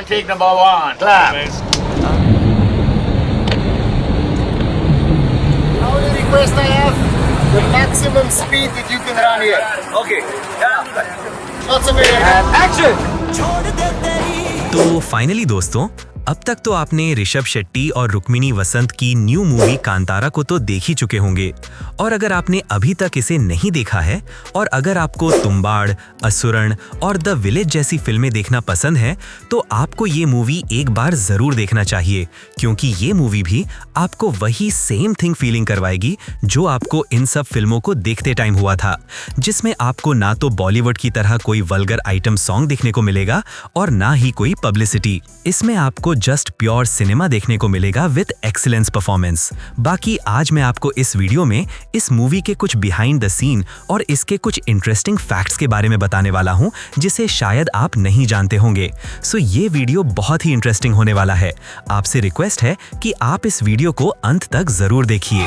take number one. Clap. Now the request I have the maximum speed that you can run here. Okay. Shots of air. Action. तो finally दोस्तों, अब तक तो आपने ऋषभ शेट्टी और रुक्मिणी वसंत की न्यू मूवी कांतारा को तो देख ही चुके होंगे। और अगर आपने अभी तक इसे नहीं देखा है और अगर आपको तुम्बाड़, असुरन और द विलेज जैसी फिल्में देखना पसंद है तो आपको ये मूवी एक बार जरूर देखना चाहिए, क्योंकि ये मूवी भी आपको वही सेम थिंग फीलिंग करवाएगी जो आपको इन सब फिल्मों को देखते टाइम हुआ था, जिसमें आपको ना तो बॉलीवुड की तरह कोई वल्गर आइटम सॉन्ग देखने को मिलेगा और ना ही कोई पब्लिसिटी। इसमें आपको जस्ट प्योर सिनेमा देखने को मिलेगा विद एक्सीलेंस परफॉर्मेंस। बाकी आज मैं आपको इस वीडियो में इस मूवी के कुछ बिहाइंड द सीन और इसके कुछ इंटरेस्टिंग फैक्ट्स के बारे में बताने वाला हूं, जिसे शायद आप नहीं जानते होंगे। सो ये वीडियो बहुत ही इंटरेस्टिंग होने वाला है। आपसे रिक्वेस्ट है कि आप इस वीडियो को अंत तक जरूर देखिए।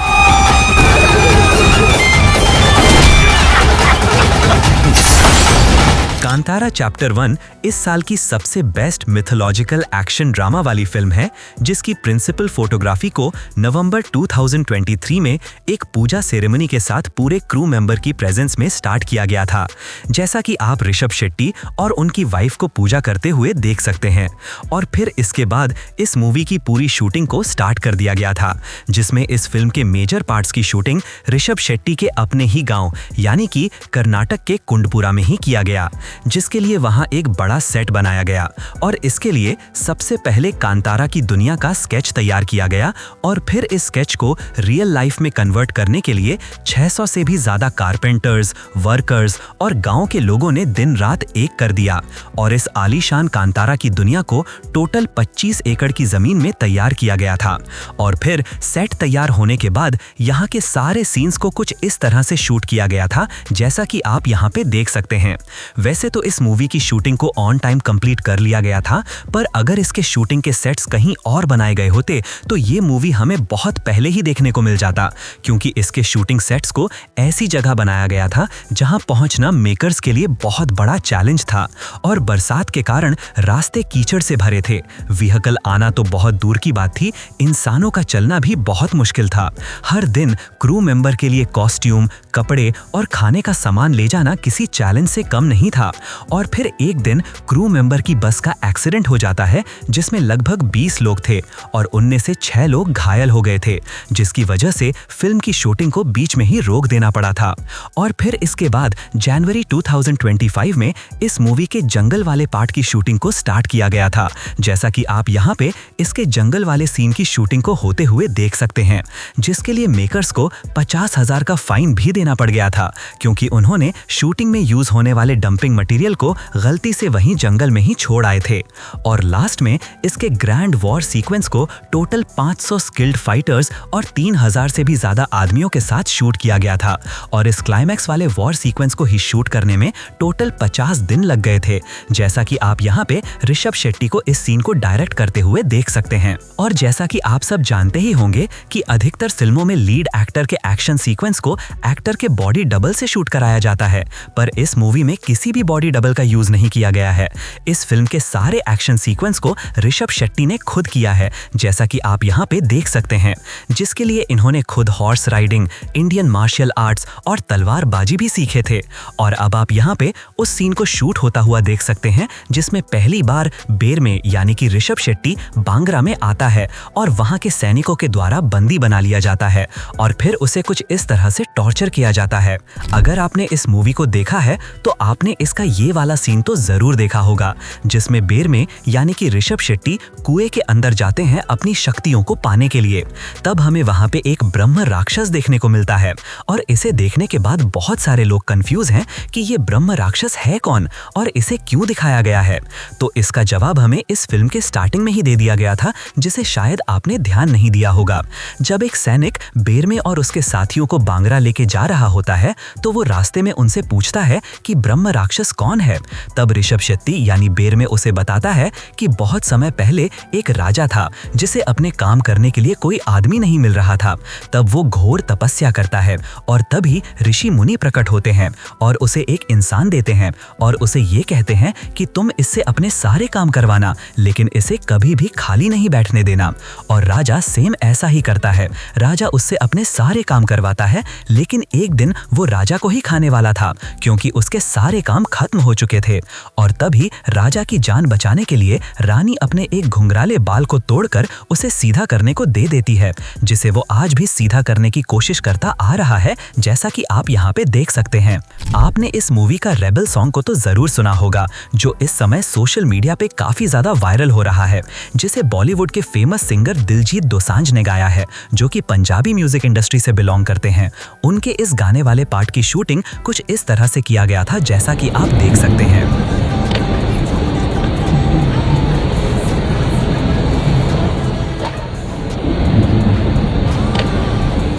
कांतारा चैप्टर 1 इस साल की सबसे बेस्ट मिथोलॉजिकल एक्शन ड्रामा वाली फिल्म है, जिसकी प्रिंसिपल फोटोग्राफी को नवंबर 2023 में एक पूजा सेरेमनी के साथ पूरे क्रू मेंबर की प्रेजेंस में स्टार्ट किया गया था, जैसा कि आप ऋषभ शेट्टी और उनकी वाइफ को पूजा करते हुए देख सकते हैं। और फिर इसके बाद इस मूवी की पूरी शूटिंग को स्टार्ट कर दिया गया था, जिसमें इस फिल्म के मेजर पार्ट्स की शूटिंग ऋषभ शेट्टी के अपने ही गांव यानी कि कर्नाटक के कुंडपुरा में ही किया गया, जिसके लिए वहां एक बड़ा सेट बनाया गया। और इसके लिए सबसे पहले कांतारा की दुनिया का स्केच तैयार किया गया और फिर इस स्केच को रियल लाइफ में कन्वर्ट करने के लिए 600 से भी ज्यादा कारपेंटर्स, वर्कर्स और गांव के लोगों ने दिन रात एक कर दिया और इस आलीशान कांतारा की दुनिया को टोटल 25 एकड़ की जमीन में तैयार किया गया था। और फिर सेट तैयार होने के बाद यहाँ के सारे सीन्स को कुछ इस तरह से शूट किया गया था, जैसा कि आप यहाँ पे देख सकते हैं। वैसे तो इस मूवी की शूटिंग को ऑन टाइम कंप्लीट कर लिया गया था, पर अगर इसके शूटिंग के सेट्स कहीं और बनाए गए होते तो ये मूवी हमें बहुत पहले ही देखने को मिल जाता, क्योंकि इसके शूटिंग सेट्स को ऐसी जगह बनाया गया था जहां पहुंचना मेकर्स के लिए बहुत बड़ा चैलेंज था और बरसात के कारण रास्ते कीचड़ से भरे थे। व्हीकल आना तो बहुत दूर की बात थी, इंसानों का चलना भी बहुत मुश्किल था। हर दिन क्रू मेंबर के लिए कॉस्ट्यूम, कपड़े और खाने का सामान ले जाना किसी चैलेंज से कम नहीं था। और फिर एक दिन क्रू मेंबर की बस का एक्सीडेंट हो जाता है, जिसमें लगभग 20 लोग थे और उनमें से 6 लोग घायल हो गए थे, जिसकी वजह से फिल्म की शूटिंग को बीच में ही रोक देना पड़ा था। और फिर इसके बाद जनवरी 2025 में इस मूवी के जंगल वाले पार्ट की शूटिंग को स्टार्ट किया गया था, जैसा कि आप यहाँ पे इसके जंगल वाले सीन की शूटिंग को होते हुए देख सकते हैं, जिसके लिए मेकर्स को 50,000 का फाइन भी देना पड़ गया था, क्योंकि उन्होंने शूटिंग में यूज होने वाले डंपिंग मटेरियल को गलती से वहीं जंगल में ही छोड़ आए थे। और लास्ट में इसके ग्रैंड वॉर सीक्वेंस को टोटल 500 स्किल्ड फाइटर्स और 3000 से भी ज्यादा आदमियों के साथ शूट किया गया था। और इस क्लाइमैक्स वाले वॉर सीक्वेंस को ही शूट करने में टोटल 50 दिन लग गए थे, जैसा कि आप यहाँ पे ऋषभ शेट्टी को इस सीन को डायरेक्ट करते हुए देख सकते हैं। और जैसा कि आप सब जानते ही होंगे कि अधिकतर फिल्मों में लीड एक्टर के एक्शन सीक्वेंस को एक्टर के बॉडी डबल से शूट कराया जाता है, पर इस मूवी में किसी भी बॉडी डबल का यूज नहीं किया गया है। इस फिल्म के सारे एक्शन सीक्वेंस को ऋषभ शेट्टी ने खुद किया है, जैसा कि आप यहाँ पे देख सकते हैं, जिसके लिए इन्होंने खुद horse riding, Indian martial arts और तलवारबाजी भी सीखे थे। और अब आप यहाँ पे उस सीन को शूट होता हुआ देख सकते हैं, जिसमें पहली बार बेर में यानी कि ऋषभ शेट्टी बांग्रा में आता है और वहां के सैनिकों के द्वारा बंदी बना लिया जाता है और फिर उसे कुछ इस तरह से टॉर्चर किया जाता है। अगर आपने इस मूवी को देखा है तो आपने इसका ये वाला सीन तो जरूर देखा होगा, जिसमें बेर में यानी कि ऋषभ शेट्टी कुएं के अंदर जाते हैं अपनी शक्तियों को पाने के लिए। तब हमें वहां पे एक ब्रह्म राक्षस देखने को मिलता है और इसे देखने के बाद बहुत सारे लोग कंफ्यूज हैं कि ये ब्रह्म राक्षस है कौन और इसे क्यों दिखाया गया है। तो इसका जवाब हमें इस फिल्म के स्टार्टिंग में ही दे दिया गया था, जिसे शायद आपने ध्यान नहीं दिया होगा। जब एक सैनिक बेर में और उसके साथियों को बांग्रा लेके जा रहा होता है तो वो रास्ते में उनसे पूछता है कि ब्रह्म राक्षस राक्षस कौन है, तब ऋषभ शेट्टी यानी बेर में उसे बताता है कि बहुत समय पहले एक राजा था जिसे अपने काम करने के लिए कोई आदमी नहीं मिल रहा था। तब वो घोर तपस्या करता है और तभी ऋषि मुनि प्रकट होते हैं और उसे एक इंसान देते हैं और उसे ये कहते हैं कि तुम इससे अपने सारे काम करवाना, लेकिन इसे कभी भी खाली नहीं बैठने देना। और राजा सेम ऐसा ही करता है। राजा उससे अपने सारे काम करवाता है, लेकिन एक दिन वो राजा को ही खाने वाला था क्योंकि उसके सारे काम खत्म हो चुके थे। और तभी राजा की जान बचाने के लिए रानी अपने एक घुंघराले बाल को तोड़कर उसे सीधा करने को दे देती है, जिसे वो आज भी सीधा करने की कोशिश करता आ रहा है, जैसा कि आप यहाँ पे देख सकते हैं। आपने इस मूवी का रेबल सॉन्ग को तो जरूर सुना होगा, जो इस समय सोशल मीडिया पे काफी ज्यादा वायरल हो रहा है, जिसे बॉलीवुड के फेमस सिंगर दिलजीत दोसांझ ने गाया है, जो कि पंजाबी म्यूजिक इंडस्ट्री से बिलोंग करते हैं। उनके इस गाने वाले पार्ट की शूटिंग कुछ इस तरह से किया गया था, जैसा कि आप देख सकते हैं।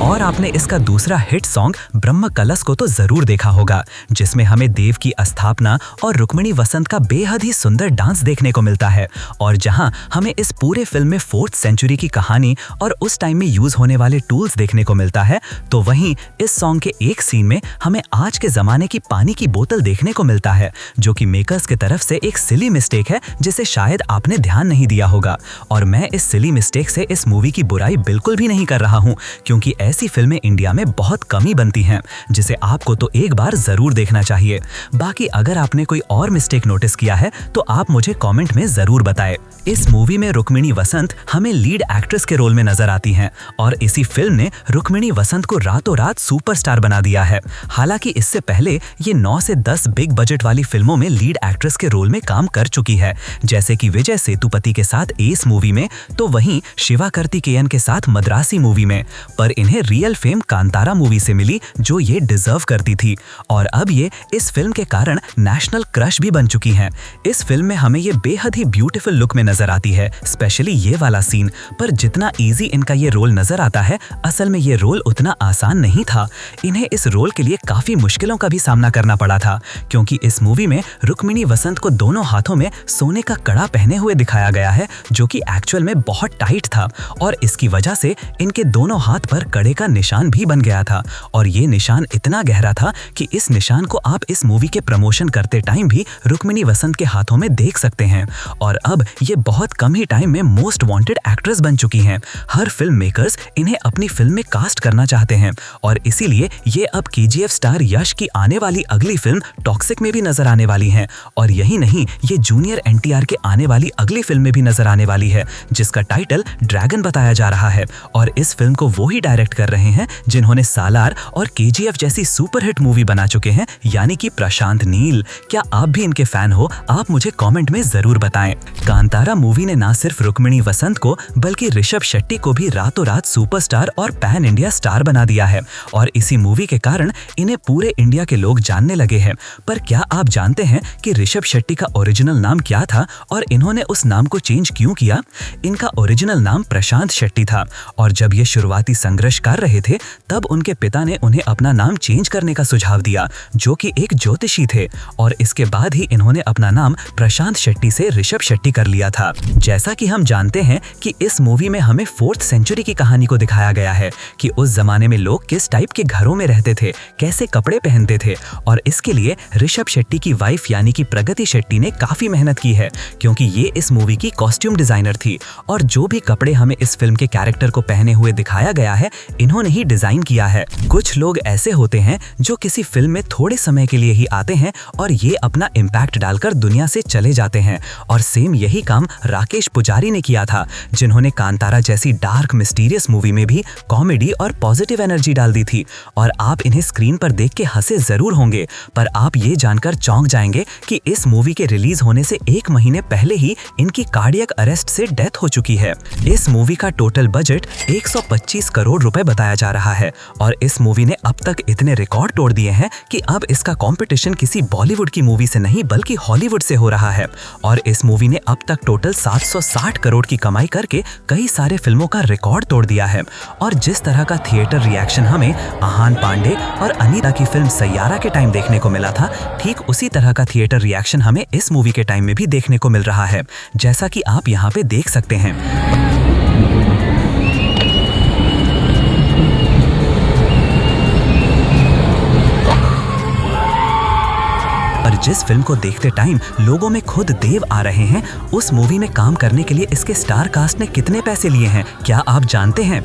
और आपने इसका दूसरा हिट सॉन्ग ब्रह्म कलश को तो जरूर देखा होगा, जिसमें हमें देव की स्थापना और रुक्मिणी वसंत का बेहद ही सुंदर डांस देखने को मिलता है, और जहां हमें इस पूरे फिल्म में 4th सेंचुरी की कहानी और उस टाइम में यूज होने वाले टूल्स देखने को मिलता है, तो वहीं इस सॉन्ग के एक सीन में हमें आज के जमाने की पानी की बोतल देखने को मिलता है, जो कि मेकर्स की तरफ से एक सिली मिस्टेक है, जिसे शायद आपने ध्यान नहीं दिया होगा। और मैं इस सिली मिस्टेक से इस मूवी की बुराई बिल्कुल भी नहीं कर रहा हूँ, क्योंकि ऐसी फिल्में इंडिया में बहुत कम ही बनती हैं, जिसे आपको तो एक बार जरूर देखना चाहिए। बाकी अगर आपने कोई और मिस्टेक नोटिस किया है तो आप मुझे कमेंट में जरूर बताएं। इस मूवी में रुक्मिणी वसंत हमें लीड एक्ट्रेस के रोल में नजर आती हैं, और इसी फिल्म ने रुक्मिणी वसंत को रातों रात सुपरस्टार बना दिया है। हालांकि इससे पहले ये 9 से 10 बिग बजट वाली फिल्मों में लीड एक्ट्रेस के रोल में काम कर चुकी है, जैसे कि विजय सेतुपति के साथ एस मूवी में, तो वहीं शिवा कार्तिकेयन के साथ मद्रासी मूवी में। पर इन्हें रियल फेम कांतारा मूवी से मिली, जो ये डिजर्व करती थी, और अब ये इस फिल्म के कारण नेशनल क्रश भी बन चुकी हैं। इस फिल्म में हमें ये बेहद ही ब्यूटीफुल लुक में नजर आती है, स्पेशली ये वाला सीन। पर जितना इजी इनका ये रोल नजर आता है, असल में ये रोल उतना आसान नहीं था। इन्हें इस रोल के लिए काफी मुश्किलों का भी सामना करना पड़ा था, क्योंकि इस मूवी में रुक्मिणी वसंत को दोनों हाथों में सोने का कड़ा पहने हुए दिखाया गया है, जो कि एक्चुअल में बहुत टाइट था, और इसकी वजह से इनके दोनों हाथ पर कड़े का निशान भी बन गया था। और ये निशान इतना गहरा था कि इस निशान को आप इस मूवी के प्रमोशन करते टाइम भी रुक्मिणी वसंत के हाथों में देख सकते हैं। और अब ये बहुत कम ही टाइम में मोस्ट वांटेड एक्ट्रेस बन चुकी हैं। हर फिल्म मेकर्स इन्हें अपनी फिल्म में कास्ट करना चाहते हैं, और इसीलिए ये अब KGF स्टार यश की आने वाली अगली फिल्म टॉक्सिक में भी नजर आने वाली हैं। और यही नहीं, ये जूनियर NTR के आने वाली अगली फिल्म में भी नजर आने वाली है, जिसका टाइटल ड्रैगन बताया जा रहा है। और इस फिल्म को वो ही डायरेक्ट कर रहे हैं जिन्होंने सालार और KGF जैसी सुपरहिट मूवी बना चुके हैं, यानी कि प्रशांत नील। क्या आप भी इनके फैन हो? आप मुझे कमेंट में जरूर बताएं। कांतारा मूवी ने ना सिर्फ रुक्मिणी वसंत को बल्कि ऋषभ शेट्टी को भी रातों रात सुपरस्टार और पैन इंडिया स्टार बना दिया है, और इसी मूवी के कारण इन्हें पूरे इंडिया के लोग जानने लगे हैं। पर क्या आप जानते हैं कि ऋषभ शेट्टी का ओरिजिनल नाम क्या था और इन्होंने उस नाम को चेंज क्यों किया? इनका ओरिजिनल नाम प्रशांत शेट्टी था, और जब ये शुरुआती संघर्ष कर रहे थे तब उनके पिता ने उन्हें अपना नाम चेंज करने का सुझाव दिया, जो कि एक ज्योतिषी थे, और इसके बाद ही इन्होंने अपना नाम प्रशांत शेट्टी से ऋषभ शेट्टी कर लिया था। जैसा कि हम जानते हैं कि इस मूवी में हमें 4th सेंचुरी की कहानी को दिखाया गया है कि उस जमाने में लोग किस टाइप के घरों में रहते थे, कैसे कपड़े पहनते थे, और इसके लिए ऋषभ शेट्टी की वाइफ यानी कि प्रगति शेट्टी ने काफी मेहनत की है, क्योंकि ये इस मूवी की कॉस्ट्यूम डिजाइनर थी, और जो भी कपड़े हमें इस फिल्म के कैरेक्टर को पहने हुए दिखाया गया है, इन्होंने ही डिजाइन किया है। कुछ लोग ऐसे होते हैं जो किसी फिल्म में थोड़े समय के लिए ही आते हैं और ये अपना इम्पैक्ट डालकर दुनिया से चले जाते हैं, और सेम यही काम राकेश पुजारी ने किया था, जिन्होंने कांतारा जैसी डार्क मिस्टीरियस मूवी में भी कॉमेडी और पॉजिटिव एनर्जी डाल दी थी। और आप इन्हें स्क्रीन पर देख के हंसे जरूर होंगे, पर आप ये जानकर चौंक जाएंगे कि इस मूवी के रिलीज होने से 1 महीने पहले ही इनकी कार्डियक अरेस्ट से डेथ हो चुकी है। इस मूवी का टोटल बजट 125 करोड़ रुपए बताया जा रहा है और इस मूवी ने अब तक इतने रिकॉर्ड तोड़ दिए हैं कि अब इसका कंपटीशन किसी बॉलीवुड की मूवी से नहीं बल्कि हॉलीवुड से हो रहा है। और इस मूवी ने अब तक टोटल 760 करोड़ की कमाई करके कई सारे फिल्मों का रिकॉर्ड तोड़ दिया है। और जिस तरह का थिएटर रिएक्शन हमें आहान पांडे और अनीता की फिल्म सैयारा के टाइम देखने को मिला था, ठीक उसी तरह का थिएटर रिएक्शन हमें इस मूवी के टाइम में भी देखने को मिल रहा है, जैसा कि आप यहाँ पे देख सकते हैं। और जिस फिल्म को देखते टाइम लोगों में खुद देव आ रहे हैं, उस मूवी में काम करने के लिए इसके स्टार कास्ट ने कितने पैसे लिए हैं, क्या आप जानते हैं?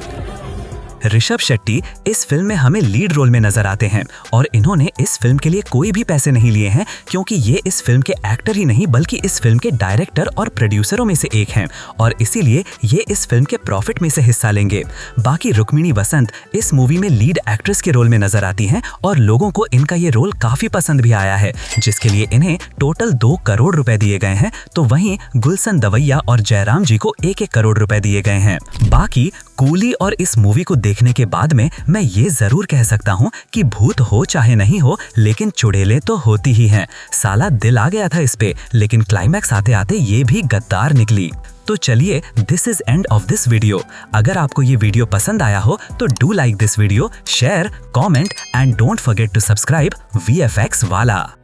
ऋषभ शेट्टी इस फिल्म में हमें लीड रोल में नजर आते हैं और इन्होंने इस फिल्म के लिए कोई भी पैसे नहीं लिए हैं, क्योंकि ये इस फिल्म के एक्टर ही नहीं बल्कि इस फिल्म के डायरेक्टर और प्रोड्यूसरों में से एक हैं और इसीलिए ये इस फिल्म के प्रॉफिट में से हिस्सा लेंगे। बाकी रुक्मिणी वसंत इस मूवी में लीड एक्ट्रेस के रोल में नजर आती हैं और लोगों को इनका ये रोल काफी पसंद भी आया है, जिसके लिए इन्हें टोटल 2 करोड़ रुपए दिए गए हैं। तो वहीं गुलशन दवैया और जयराम जी को 1-1 करोड़ रुपए दिए गए हैं। बाकी कूली और इस मूवी को देखने के बाद में मैं ये जरूर कह सकता हूँ कि भूत हो चाहे नहीं हो, लेकिन चुड़ैलें तो होती ही हैं। साला दिल आ गया था इस पे, लेकिन क्लाइमैक्स आते आते ये भी गद्दार निकली। तो चलिए, this is end of this video. अगर आपको ये वीडियो पसंद आया हो तो do like this video, share, comment and don't forget to subscribe VFX वाला।